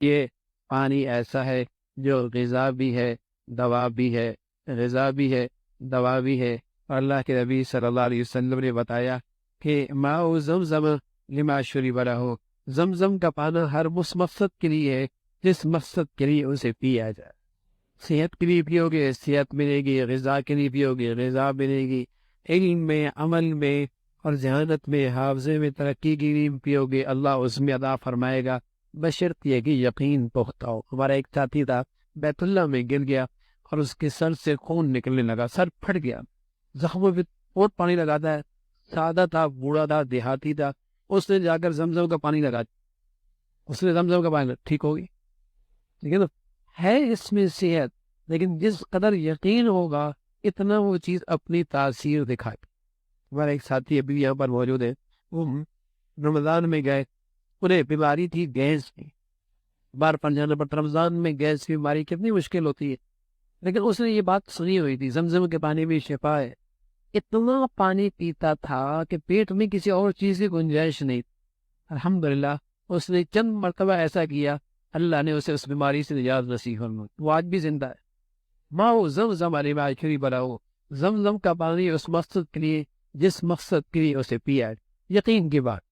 یہ پانی ایسا ہے جو غذا بھی ہے، دوا بھی ہے، غذا بھی ہے، دوا بھی ہے۔ اور اللہ کے نبی صلی اللہ علیہ وسلم نے بتایا کہ ماء زمزم لما شرب لہ، زمزم کا پانا ہر اس مقصد کے لیے ہے جس مقصد کے لیے اسے پیا جائے۔ صحت کے لیے پیو گے صحت ملے گی، غذا کے لیے پیو گے غذا ملے گی، علم میں، عمل میں اور ذہانت میں، حافظے میں ترقی کے لیے پیو گے، اللہ اس میں عطا فرمائے گا، بشرط یہ کہ یقین پختہ ہو۔ ہمارا ایک ساتھی تھا بیت اللہ میں گر گیا اور اس کے سر سے خون نکلنے لگا، سر پھٹ گیا، زخموں پہ بہت پانی لگاتا ہے، سادہ تھا، بوڑھا تھا، دیہاتی تھا، اس نے جا کر زمزم کا پانی لگا، اس نے زمزم کا پانی ٹھیک ہو گئی۔ ٹھیک ہے نا، ہے اس میں صحت، لیکن جس قدر یقین ہوگا اتنا وہ چیز اپنی تاثیر دکھائے۔ ہمارا ایک ساتھی ابھی بھی یہاں پر موجود ہے، وہ رمضان میں گئے، انہیں بیماری تھی گیس کی، بار پر جانا پڑتا، رمضان میں گیس کی بیماری کتنی مشکل ہوتی ہے، لیکن اس نے یہ بات سنی ہوئی تھی زمزم کے پانی میں شفا ہے، اتنا پانی پیتا تھا کہ پیٹ میں کسی اور چیز کی گنجائش نہیں۔ الحمدللہ اس نے چند مرتبہ ایسا کیا، اللہ نے اسے اس بیماری سے نجات نصیب فرمائی، وہ آج بھی زندہ ہے۔ ماں زمزم لما شرب لہ، زمزم کا پانی اس مقصد کے لیے جس مقصد کے لیے اسے پیا ہے، یقین کی بات۔